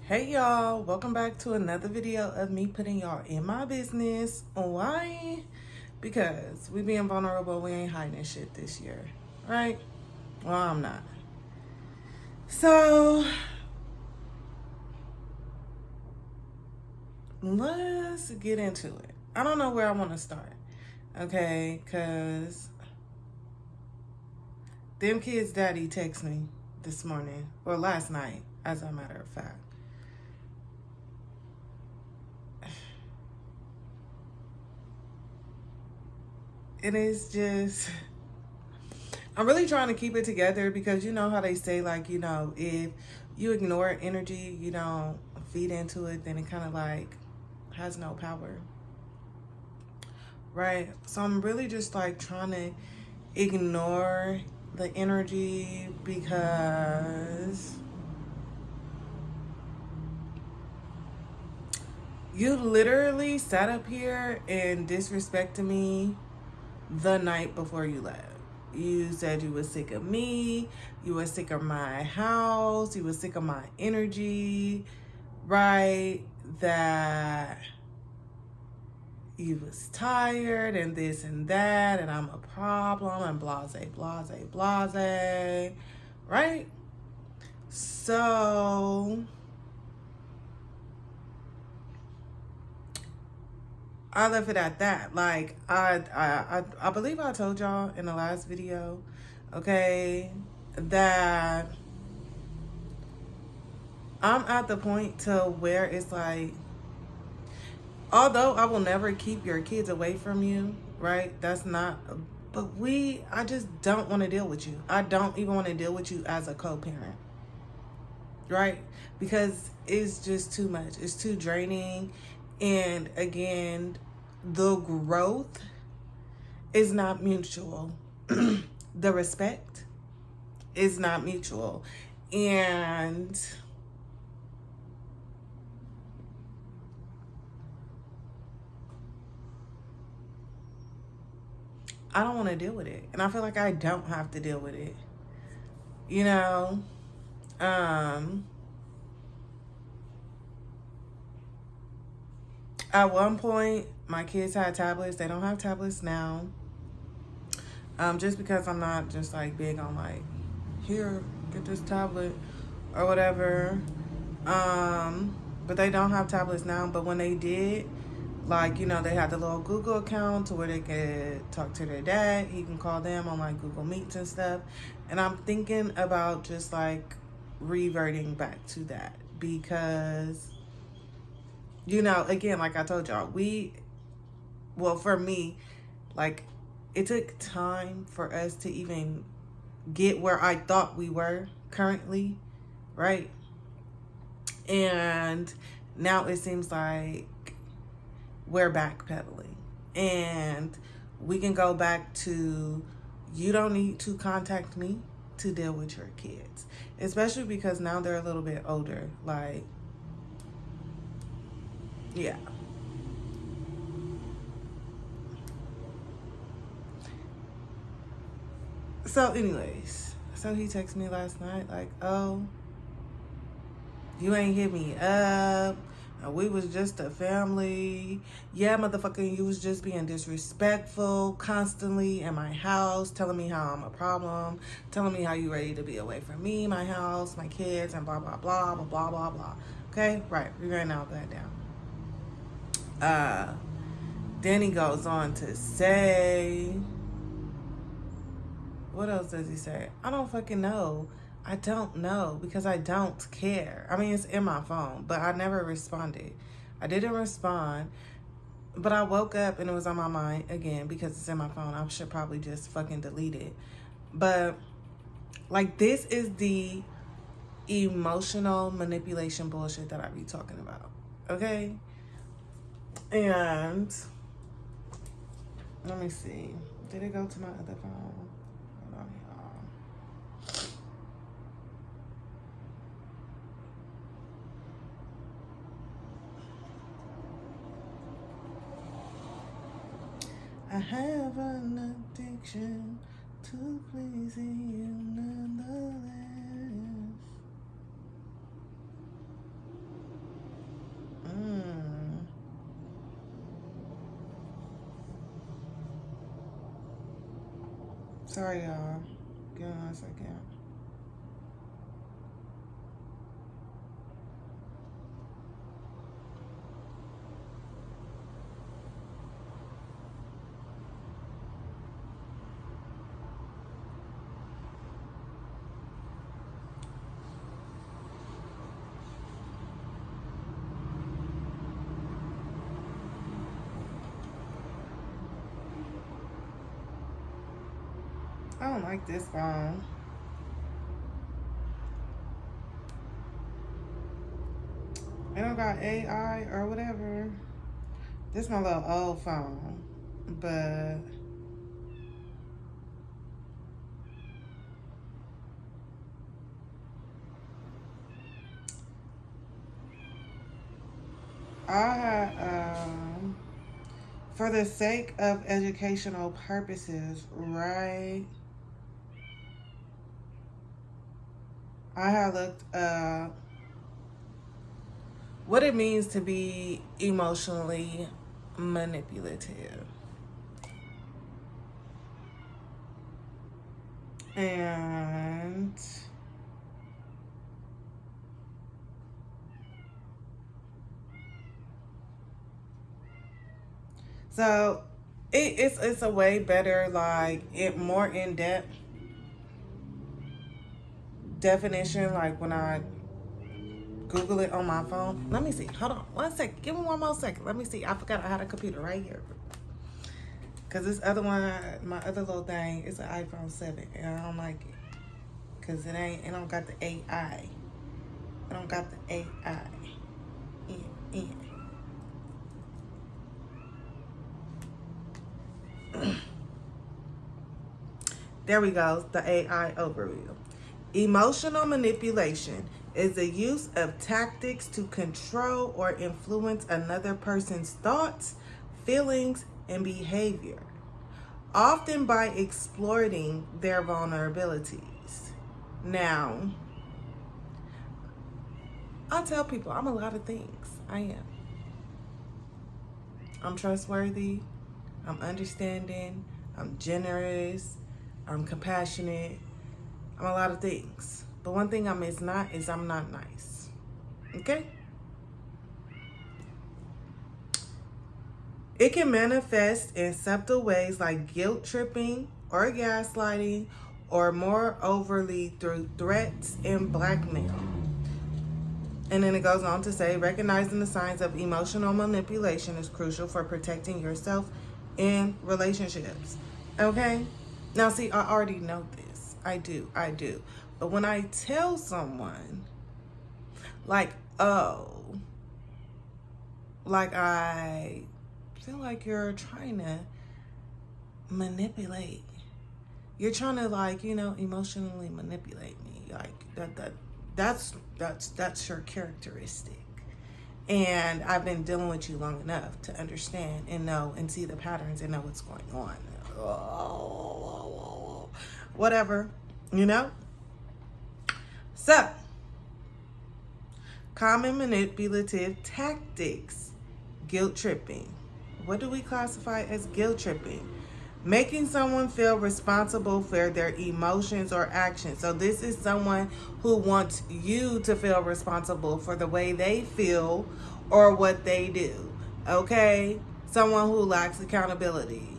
Hey y'all, welcome back to another video of me putting y'all in my business. Why? Because we being vulnerable, we ain't hiding shit this year, right? Well, I'm not. So, let's get into it. I don't know where I want to start, okay? Because them kids' daddy texted me this morning, or last night, as a matter of fact. It is just, I'm really trying to keep it together because you know how they say, like, if you ignore energy, you don't feed into it, then it kind of like has no power. Right? So I'm really just like trying to ignore the energy because you literally sat up here and disrespected me the night before you left. You said you were sick of me, you were sick of my house, you were sick of my energy, right? That you was tired and this and that, and I'm a problem, and blase, blase, blase, right? So I left it at that. Like I believe I told y'all in the last video, okay, that I'm at the point to where it's like, although I will never keep your kids away from you, right? That's not, but I just don't want to deal with you. I don't even want to deal with you as a co-parent, right? Because it's just too much. It's too draining. And again, the growth is not mutual. The respect is not mutual. And I don't want to deal with it. And I feel like I don't have to deal with it. You know? At one point, my kids had tablets. They don't have tablets now. Just because I'm not just like big on like, here, get this tablet or whatever. But they don't have tablets now. But when they did, like, they had the little Google account to where they could talk to their dad. He can call them on like Google Meets and stuff. And I'm thinking about just like reverting back to that because, again, like I told y'all, for me, like, it took time for us to even get where I thought we were currently, right? And now it seems like we're backpedaling. And we can go back to, you don't need to contact me to deal with your kids. Especially because now they're a little bit older. Like, yeah. So anyways, so he texted me last night like, oh, you ain't hit me up. We was just a family. Yeah, motherfucker, you was just being disrespectful constantly in my house, telling me how I'm a problem, telling me how you ready to be away from me, my house, my kids, and blah, blah, blah, blah, blah, blah, blah. Okay? Right. We ran all that down. Then he goes on to say, what else does he say? I don't fucking know. I don't know because I don't care. I mean, it's in my phone, but I never responded. I didn't respond, but I woke up and it was on my mind again because it's in my phone. I should probably just fucking delete it. But, like, this is the emotional manipulation bullshit that I be talking about. Okay? And, let me see. Did it go to my other phone? Hold on, y'all. I have an addiction to pleasing you nonetheless. Sorry, y'all. Give me 1 second. I don't like this phone. It don't got AI or whatever. This is my little old phone. But I had, for the sake of educational purposes, right? I had looked up what it means to be emotionally manipulative. And so it's a way better, like it more in depth definition. Like when I Google it on my phone. Let me see. Hold on 1 second. Give me 1 more second. Let me see. I forgot I had a computer right here. Cause this other one, my other little thing, is an iPhone 7, and I don't like it. Cause it don't got the AI. It don't got the AI. There we go, the AI overview. Emotional manipulation is the use of tactics to control or influence another person's thoughts, feelings, and behavior, often by exploiting their vulnerabilities. Now, I tell people I'm a lot of things. I am. I'm trustworthy. I'm understanding. I'm generous. I'm compassionate. I'm a lot of things. But one thing I'm not nice. Okay? It can manifest in subtle ways like guilt tripping or gaslighting, or more overly through threats and blackmail. And then it goes on to say, recognizing the signs of emotional manipulation is crucial for protecting yourself in relationships. Okay? Now, see, I already know this. I do. But when I tell someone, like, oh, like I feel like you're trying to manipulate. You're trying to, like, emotionally manipulate me. Like that's your characteristic. And I've been dealing with you long enough to understand and know and see the patterns and know what's going on. Whatever, So, common manipulative tactics. Guilt tripping. What do we classify as guilt tripping? Making someone feel responsible for their emotions or actions. So this is someone who wants you to feel responsible for the way they feel or what they do. Okay? Someone who lacks accountability.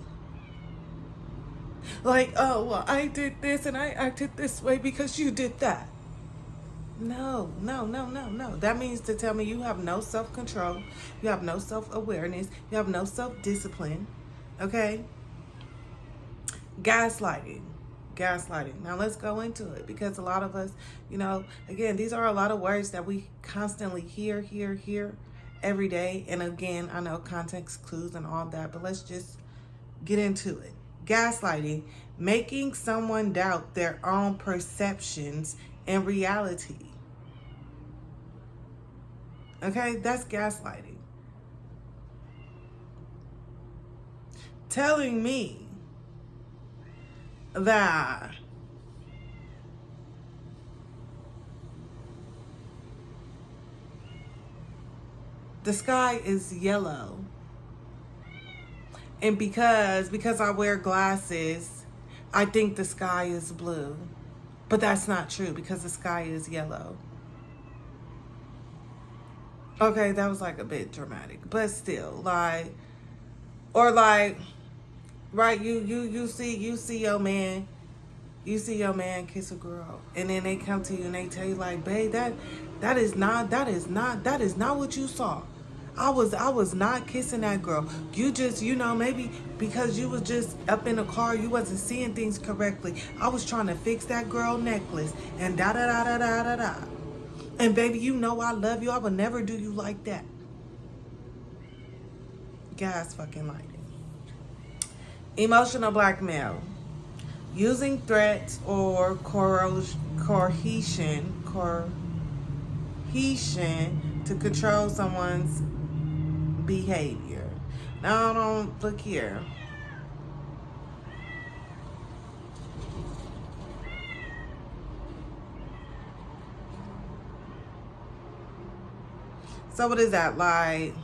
Like, oh, well, I did this and I acted this way because you did that. No. That means to tell me you have no self-control, you have no self-awareness, you have no self-discipline. Okay? Gaslighting. Now let's go into it, because a lot of us, again, these are a lot of words that we constantly hear every day. And again, I know context clues and all that, but let's just get into it. Gaslighting, making someone doubt their own perceptions and reality. Okay, that's gaslighting. Telling me that the sky is yellow, and because I wear glasses, I think the sky is blue. But that's not true because the sky is yellow. Okay, that was like a bit dramatic, but still, like, or like, right? You see your man, kiss a girl, and then they come to you and they tell you like, babe, that is not what you saw. I was not kissing that girl. You just, maybe because you was just up in the car, you wasn't seeing things correctly. I was trying to fix that girl necklace and da da da da da da da. And baby, I love you. I would never do you like that. Gas fucking lighting. Emotional blackmail. Using threats or coercion to control someone's behavior. Now, don't look here. So what is that like?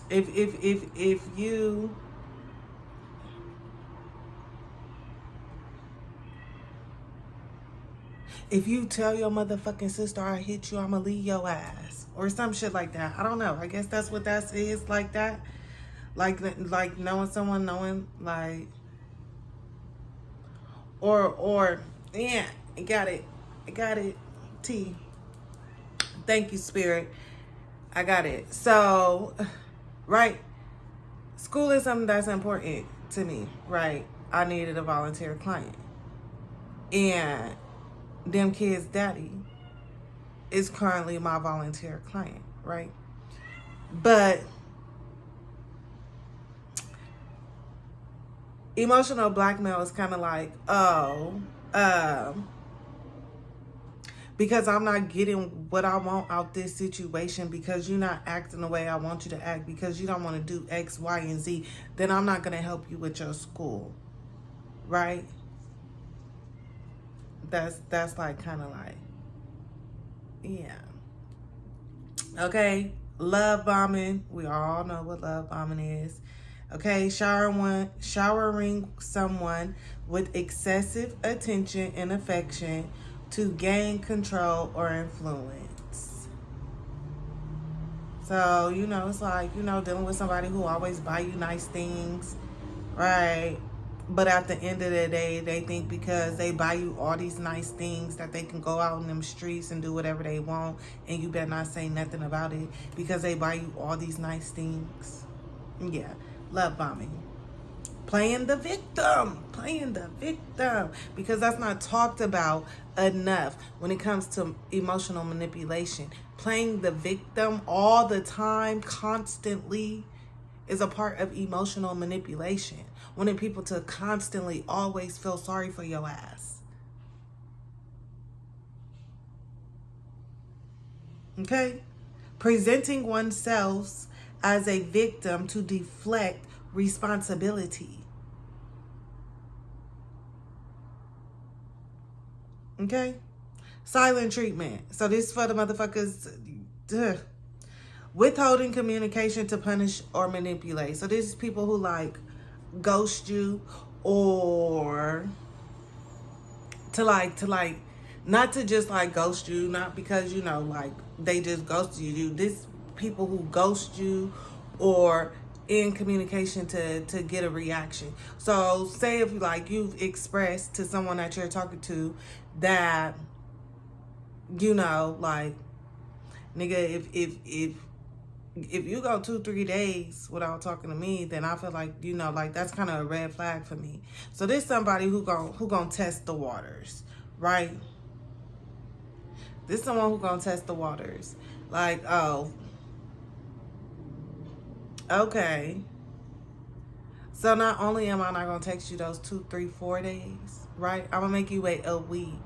If you tell your motherfucking sister I hit you, I'ma leave your ass. Or some shit like that. I don't know. I guess that's what that is, like that. Like knowing someone, like, or yeah, I got it. T. Thank you, Spirit. I got it. So, right. School is something that's important to me, right? I needed a volunteer client. And them kids' daddy is currently my volunteer client, right? But emotional blackmail is kind of like, because I'm not getting what I want out this situation, because you're not acting the way I want you to act, because you don't want to do X, Y, and Z, then I'm not going to help you with your school, right? That's like kind of like, yeah. Okay, love bombing. We all know what love bombing is. Okay, showering someone with excessive attention and affection to gain control or influence. So, it's like, dealing with somebody who always buy you nice things, right? But at the end of the day, they think because they buy you all these nice things that they can go out in them streets and do whatever they want, and you better not say nothing about it because they buy you all these nice things. Yeah, love bombing. Playing the victim, because that's not talked about enough when it comes to emotional manipulation. Playing the victim all the time, constantly, is a part of emotional manipulation. Wanting people to constantly always feel sorry for your ass. Okay? Presenting oneself as a victim to deflect responsibility. Okay? Silent treatment. So this for the motherfuckers. Withholding communication to punish or manipulate. So this is people who like ghost you, or to like not to just like ghost you, not because like they just ghosted you. This people who ghost you or in communication to get a reaction. So say if like you've expressed to someone that you're talking to that like, nigga, if you go 2-3 days without talking to me, then I feel like like that's kind of a red flag for me. So there's somebody who gonna test the waters, right? This someone who gonna test the waters, like, oh, okay, so not only am I not gonna text you those 2, 3, 4 days, right? I'm gonna make you wait a week.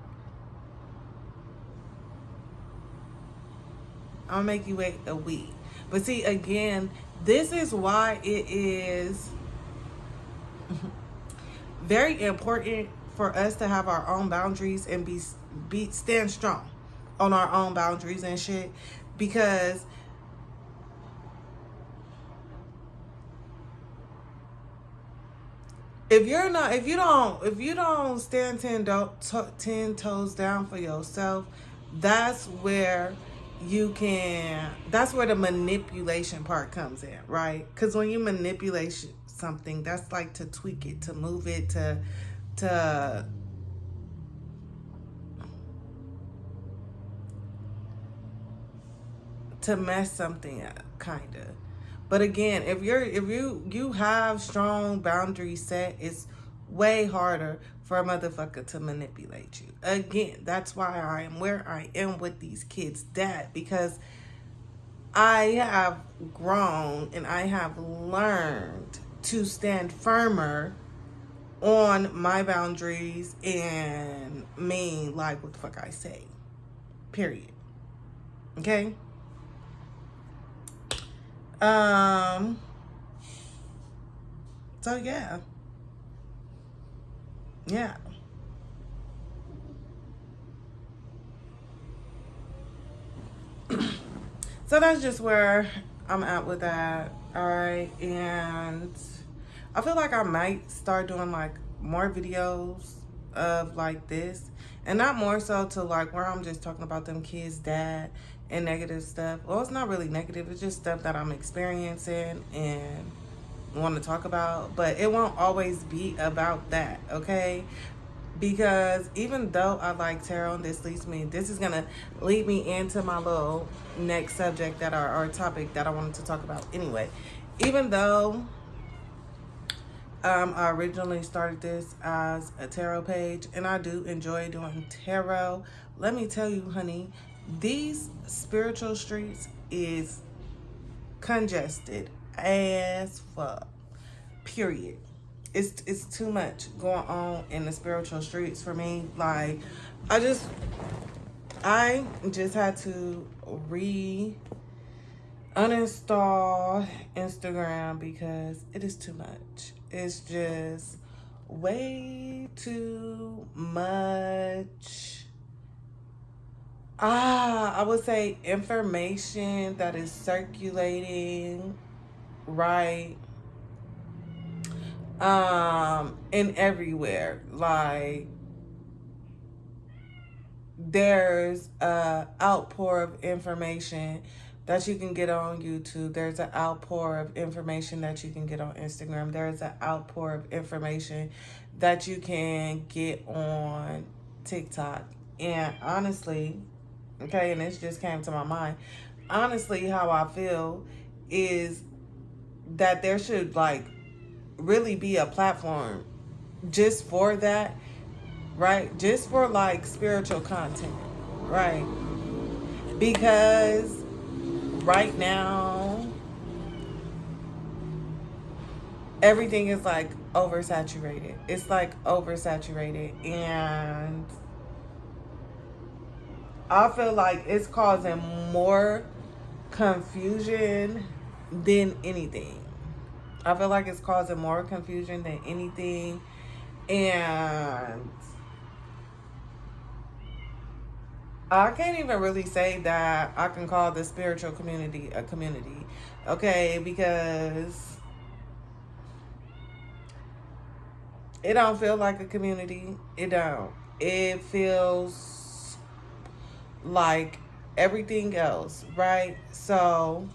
But see, again, this is why it is very important for us to have our own boundaries and stand strong on our own boundaries and shit, because if you don't stand 10 toes down for yourself, that's where that's where the manipulation part comes in, right? Because when you manipulate something, that's like to tweak it, to move it, to mess something up, kind of. But again, if you have strong boundaries set, it's way harder for a motherfucker to manipulate you. Again, that's why I am where I am with these kids' dad, because I have grown and I have learned to stand firmer on my boundaries and mean like what the fuck I say. Period. Okay? So yeah. Yeah. So that's just where I'm at with that. Alright. And I feel like I might start doing like more videos of like this. And not more so to like where I'm just talking about them kids' dad and negative stuff. Well, it's not really negative. It's just stuff that I'm experiencing and want to talk about. But it won't always be about that, okay? Because even though I like tarot, and this is going to lead me into my little next subject that our topic that I wanted to talk about anyway. Even though I originally started this as a tarot page, and I do enjoy doing tarot, let me tell you, honey, these spiritual streets is congested as fuck. Period. It's too much going on in the spiritual streets for me. Like, I just had to uninstall Instagram because it is too much. It's just way too much. I would say information that is circulating, right? And everywhere. Like, there's a outpour of information that you can get on YouTube. There's an outpour of information that you can get on Instagram. There's an outpour of information that you can get on TikTok. And honestly, okay, and this just came to my mind, honestly, how I feel is that there should like really be a platform just for that, right? Just for like spiritual content, right? Because right now everything is like oversaturated. It's like oversaturated, and I feel like it's causing more confusion than anything. I feel like it's causing more confusion than anything. And I can't even really say that I can call the spiritual community a community. Okay, because it don't feel like a community. It don't. It feels like everything else, right? So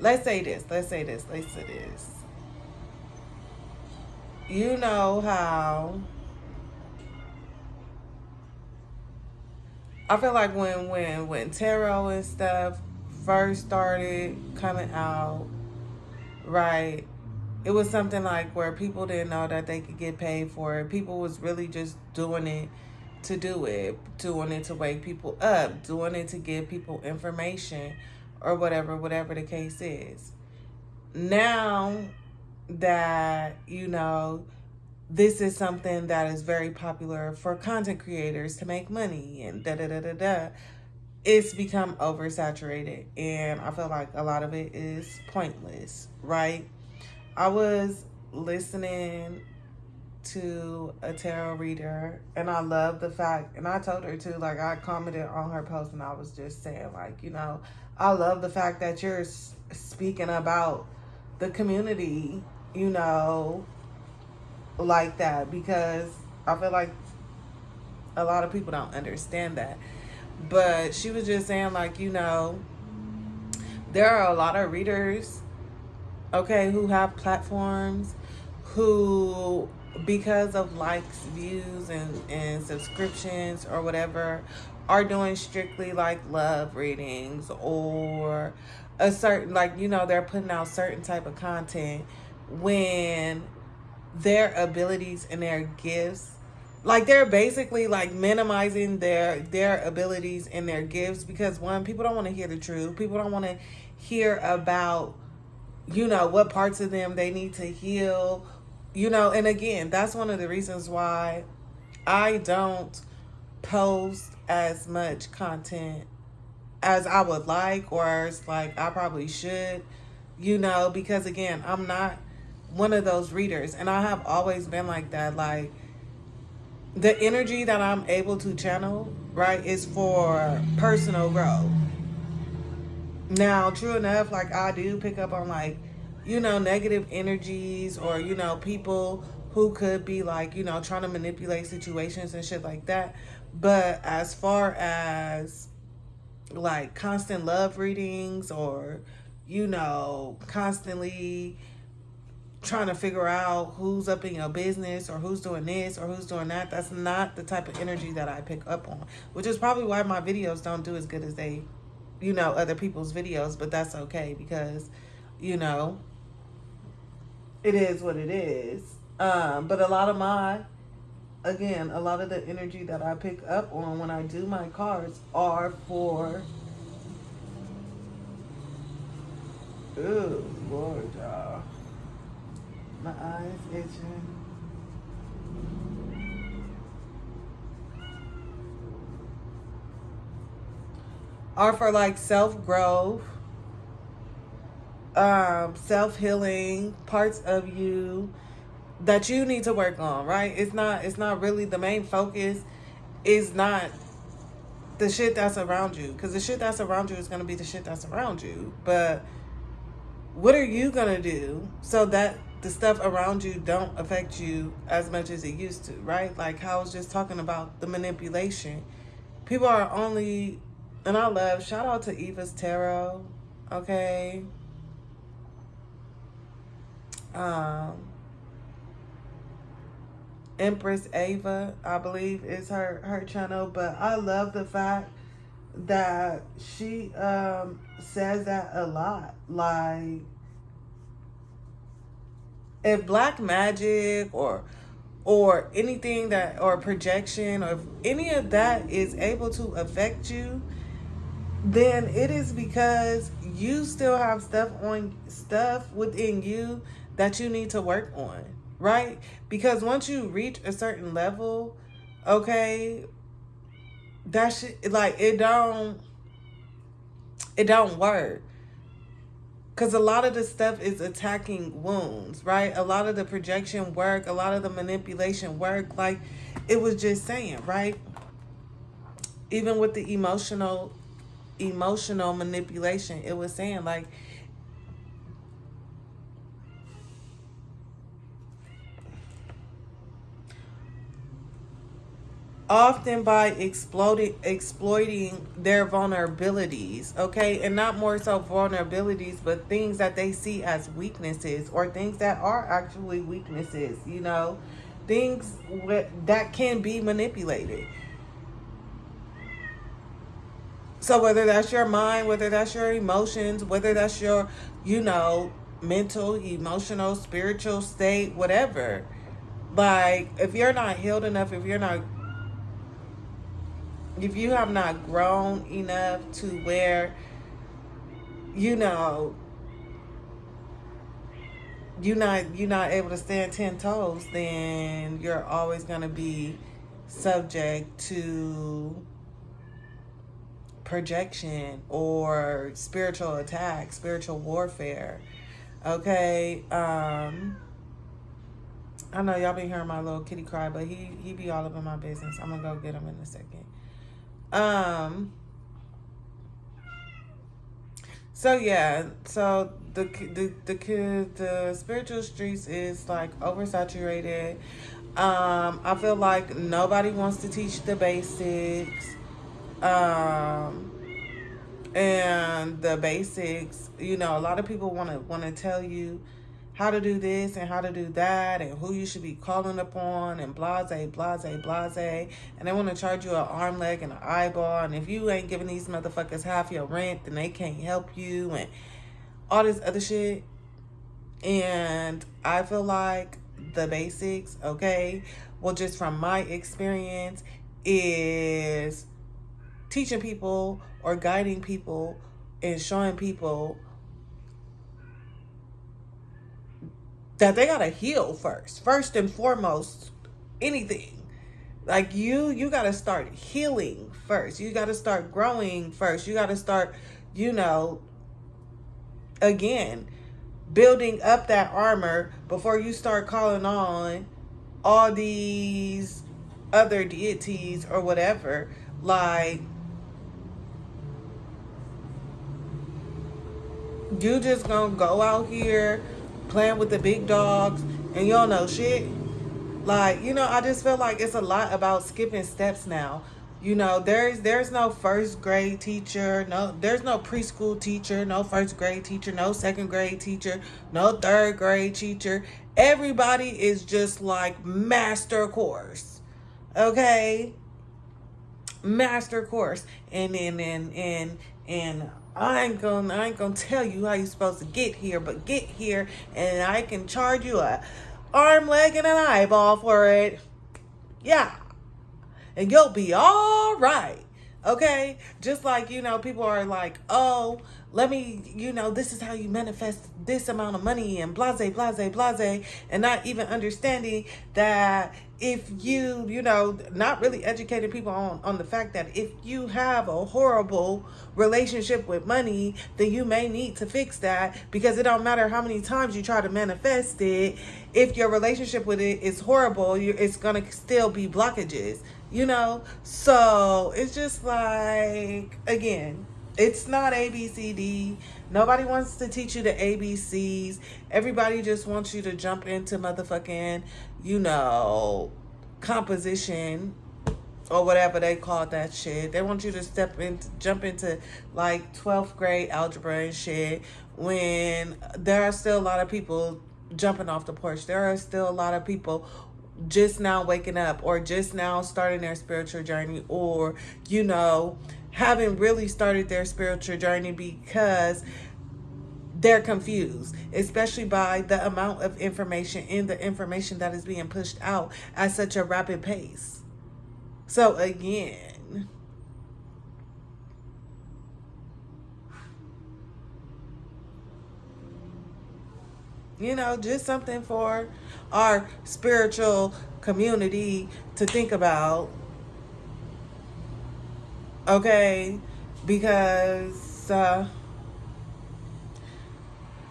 let's say this. You know how I feel like when tarot and stuff first started coming out, right? It was something like where people didn't know that they could get paid for it. People was really just doing it to do it, doing it to wake people up, doing it to give people information or whatever the case is. Now that, you know, this is something that is very popular for content creators to make money and it's become oversaturated, and I feel like a lot of it is pointless, right? I was listening to a tarot reader, and I love the fact, and I told her too, like I commented on her post and I was just saying, like, you know, I love the fact that you're speaking about the community, you know, like that, because I feel like a lot of people don't understand that. But she was just saying, like, there are a lot of readers, okay, who have platforms, who, because of likes, views, and subscriptions or whatever, are doing strictly like love readings, or a certain, like, they're putting out certain type of content when their abilities and their gifts, like, they're basically like minimizing their abilities and their gifts, because one, people don't want to hear the truth. People don't want to hear about what parts of them they need to heal, and again, that's one of the reasons why I don't post as much content as I would like, or as like I probably should, because again, I'm not one of those readers, and I have always been like that. Like, the energy that I'm able to channel, right, is for personal growth. Now, true enough, like, I do pick up on, like, negative energies, or, people who could be like, trying to manipulate situations and shit like that. But as far as like constant love readings, or, constantly trying to figure out who's up in your business, or who's doing this or who's doing that, that's not the type of energy that I pick up on, which is probably why my videos don't do as good as they, other people's videos. But that's okay, because, it is what it is. But a lot of the energy that I pick up on when I do my cards are for, ooh, Lord, y'all. My eyes itching. Are for like self-growth, self-healing, parts of you that you need to work on, right? It's not really the main focus, is not the shit that's around you, because the shit that's around you is going to be the shit that's around you. But what are you going to do so that the stuff around you don't affect you as much as it used to, right? Like how I was just talking about the manipulation. People are only, and I love, shout out to Eva's Tarot, okay? Empress Ava, I believe, is her channel. But I love the fact that she says that a lot. Like, if black magic or anything that, or projection, or if any of that is able to affect you, then it is because you still have stuff within you that you need to work on, right? Because once you reach a certain level, okay, that shit, like, it don't work. Because a lot of the stuff is attacking wounds, right? A lot of the projection work, a lot of the manipulation work, like it was just saying, right? Even with the emotional manipulation, it was saying, like, often by exploiting their vulnerabilities, okay? And not more so vulnerabilities, but things that they see as weaknesses, or things that are actually weaknesses, things that can be manipulated. So whether that's your mind, whether that's your emotions, whether that's your, mental, emotional, spiritual state, whatever, like, if you're not healed enough, if you have not grown enough to where, you're not able to stand 10 toes, then you're always going to be subject to projection or spiritual attack, spiritual warfare. Okay. I know y'all been hearing my little kitty cry, but he be all up in my business. I'm gonna go get him in a second. So yeah, so the spiritual streets is like oversaturated. I feel like nobody wants to teach the basics. Um, and the basics, you know, a lot of people want to tell you how to do this and how to do that and who you should be calling upon and blase, blase, blase. And they want to charge you an arm, leg, and an eyeball. And if you ain't giving these motherfuckers half your rent, then they can't help you and all this other shit. And I feel like the basics, okay, well, just from my experience, is teaching people or guiding people and showing people that they gotta heal first and foremost. Anything, like you gotta start healing first. You gotta start growing first. You gotta start, you know, again, building up that armor before you start calling on all these other deities or whatever. Like, you just gonna go out here playing with the big dogs and you don't know shit. Like, you know, I just feel like it's a lot about skipping steps now. You know, there's no first grade teacher, there's no preschool teacher, no first grade teacher, no second grade teacher, no third grade teacher. Everybody is just like master course. Okay? Master course. And I ain't gonna tell you how you're supposed to get here, but get here and I can charge you a arm, leg, and an eyeball for it. Yeah. And you'll be all right. Okay? Just like, you know, people are like, oh, let me, you know, this is how you manifest this amount of money and blase, blase, blase. And not even understanding that if you know, not really educating people on the fact that if you have a horrible relationship with money, then you may need to fix that, because it don't matter how many times you try to manifest it. If your relationship with it is horrible, it's going to still be blockages, you know? So it's just like, again, it's not ABCD. Nobody wants to teach you the ABCs. Everybody just wants you to jump into motherfucking, you know, composition or whatever they call that shit. They want you to jump into like 12th grade algebra and shit, when there are still a lot of people jumping off the porch. There are still a lot of people just now waking up or just now starting their spiritual journey, or, you know, haven't really started their spiritual journey because they're confused, especially by the amount of information and the information that is being pushed out at such a rapid pace. So again, you know, just something for our spiritual community to think about. Okay? Because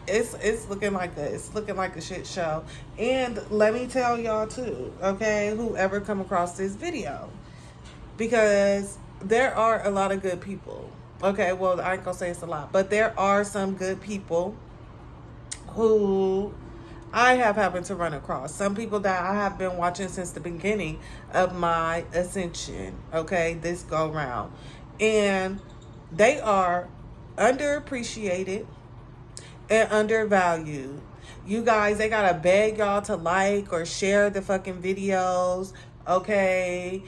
it's looking like a shit show. And let me tell y'all too, okay, whoever come across this video, because there are a lot of good people. Okay, well, I ain't gonna say it's a lot, but there are some good people who I have happened to run across. Some people that I have been watching since the beginning of my ascension, okay, this go round. And they are underappreciated and undervalued. You guys, they gotta beg y'all to like or share the fucking videos, okay?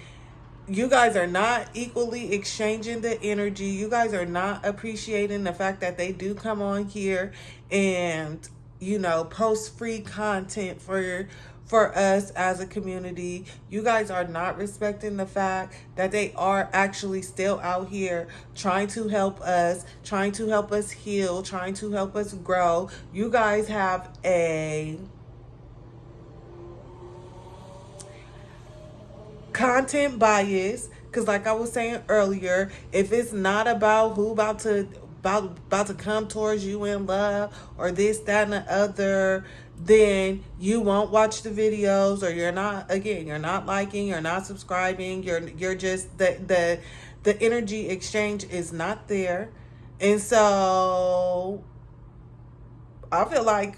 You guys are not equally exchanging the energy. You guys are not appreciating the fact that they do come on here and, you know, post free content for us as a community. You guys are not respecting the fact that they are actually still out here trying to help us heal, trying to help us grow. You guys have a content bias, because like I was saying earlier, if it's not about who about to come towards you in love or this, that, and the other, then you won't watch the videos, or you're not liking, you're not subscribing, you're just the energy exchange is not there. And so I feel like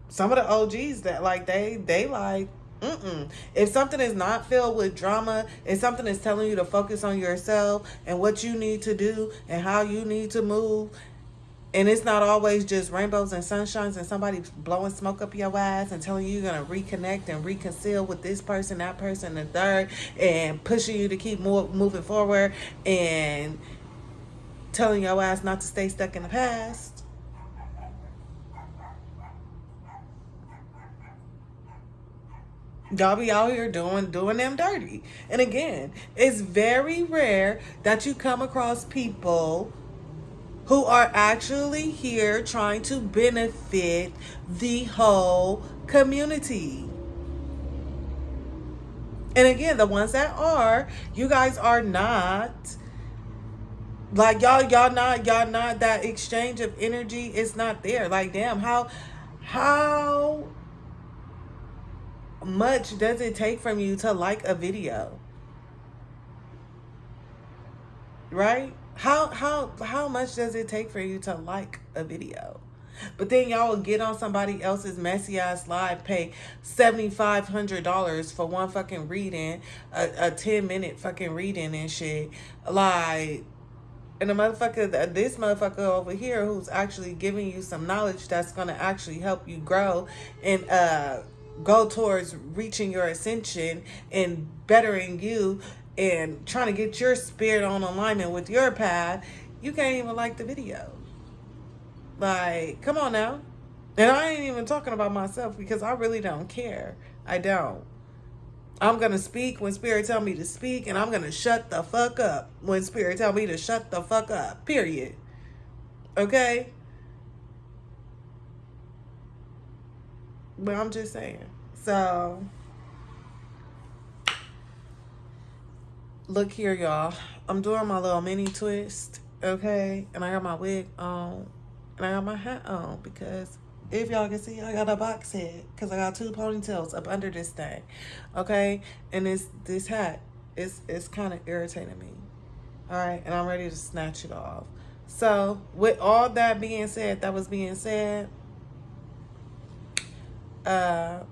some of the OGs that like they like, if something is not filled with drama, if something is telling you to focus on yourself and what you need to do and how you need to move, and it's not always just rainbows and sunshines and somebody blowing smoke up your ass and telling you you're going to reconnect and reconcile with this person, that person, the third, and pushing you to keep moving forward and telling your ass not to stay stuck in the past. Y'all be out here doing them dirty. And again, it's very rare that you come across people who are actually here trying to benefit the whole community. And again, the ones that are, you guys are not like y'all not that exchange of energy is not there. Like damn, how much does it take from you to like a video? Right? How much does it take for you to like a video? But then y'all will get on somebody else's messy ass live, pay $7,500 for one fucking reading, a 10-minute fucking reading and shit. Like, and this motherfucker over here who's actually giving you some knowledge that's gonna actually help you grow and go towards reaching your ascension and bettering you and trying to get your spirit on alignment with your path, you can't even like the video. Like, come on now. And I ain't even talking about myself because I really don't care. I don't. I'm going to speak when Spirit tell me to speak, and I'm going to shut the fuck up when Spirit tell me to shut the fuck up. Period. Okay? But I'm just saying. So, look here, y'all. I'm doing my little mini twist, okay? And I got my wig on, and I got my hat on because if y'all can see, I got a box head because I got two ponytails up under this thing, okay? And this hat it's kind of irritating me, all right? And I'm ready to snatch it off. So, with all that being said,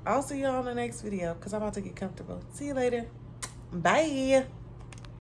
I'll see you on the next video because I'm about to get comfortable. See you later. Bye.